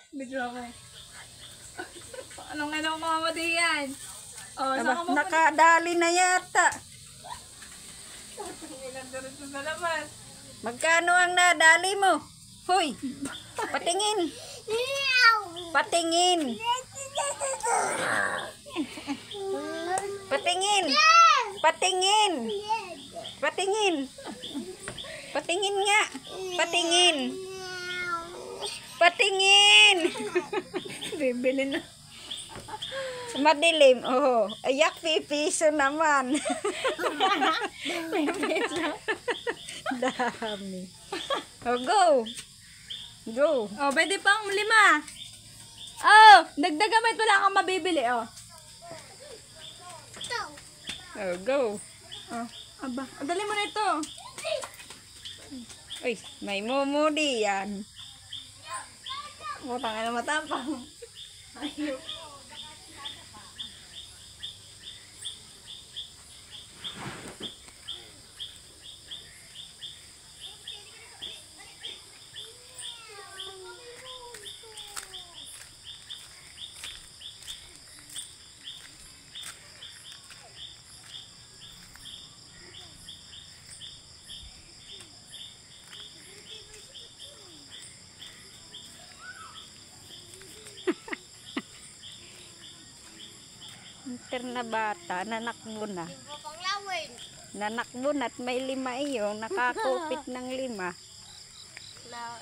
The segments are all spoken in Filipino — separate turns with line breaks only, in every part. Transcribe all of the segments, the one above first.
Bigla ko. Anong mo mo diyan? Oh, saan mo
nakadali na yata.
sa labas.
Magkano ang nadali mo? Hoy, patingin. Patingin. Patingin. Patingin. Patingin. Patingin nga. Patingin. Patingin.
Bibili na.
Madilim. Oh, ayak pipiso naman. Dami. Oh, go. Go.
Oh, pwede pang 5. Oh, dagdagamit wala kang mabibili, oh.
Oh, go.
Oh, aba, dali mo na ito.
Uy, may mumudi yan.
Butang na matapang. Ayun.
Na bata, nanakbo na. Nanakbo na at may 5 iyo, nakakupit ng 5.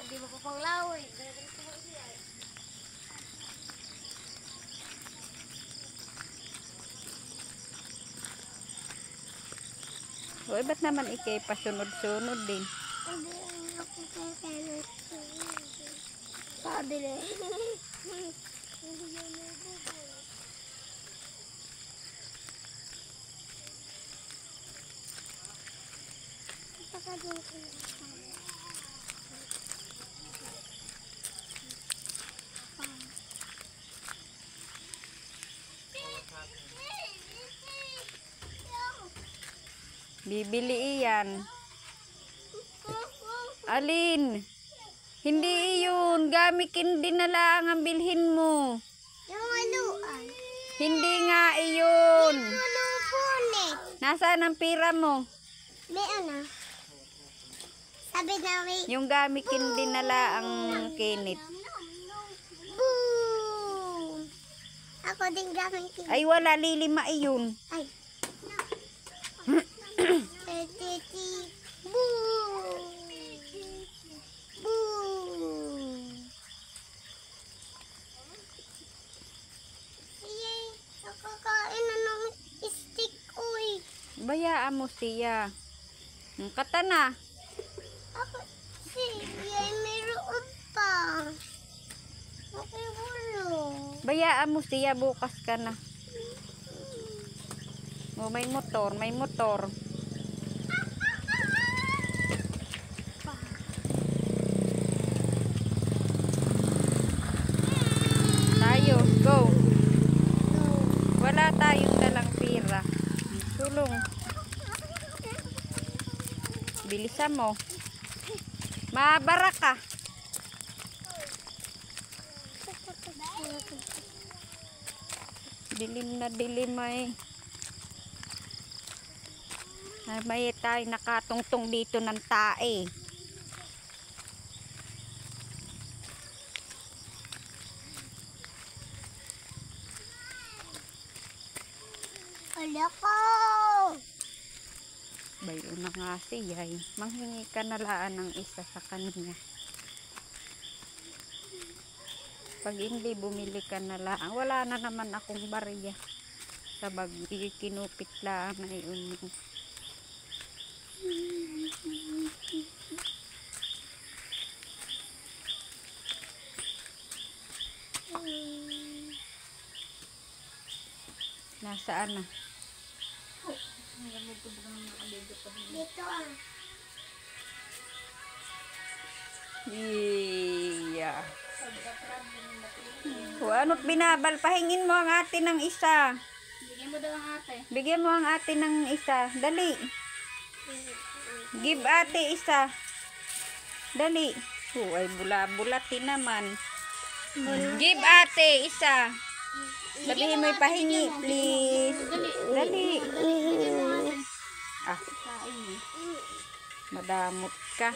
Di mo pa panglawin.
Uy, ba't naman ikay pasunod-sunod din?
Padre.
Bibili iyan. Alin? Hindi iyon. Gamitin din na lang ang bilhin mo.
Yung aluan.
Hindi nga iyon.
Ano punit?
Nasaan ang pira mo?
May ano? Sabi na may...
Yung gamitin din na lang ang kinit.
Boom! Ako din gamitin.
Ay, wala. 5 iyon.
Ay. Titi. Boom! Boom! Yay! Nakakain na ng stick, uy.
Bayaan mo siya. Kata na.
Ako, yay, mayroon pa. Okay, bulong.
Bayaan mo siya. Bukas ka na. Oh, may motor. May motor. Tayo. Go. Wala tayong dalang pira. Tulong. Bilisan mo. Mabara ka. Dilim na dilim ay. May tayo nakatungtong dito ng tae.
Wala ko.
Bayo na nga siya eh. Manghingi ka na laan ng isa sa kanya. Pag hindi bumili ka na laan, wala na naman akong barya. Sabag kinupit lang na yun. Nasaan na?
Dito ah.
Iya. O ano't binabal? Pahingin mo ang ate ng isa.
Bigyan mo daw ang ate.
Bigyan mo ang ate ng isa. Dali. Give ate isa. Dali. Ay bula-bulatin naman. Give ate, isa. Sabihin mo ipahingi, please. Dali. Ah, madamot ka.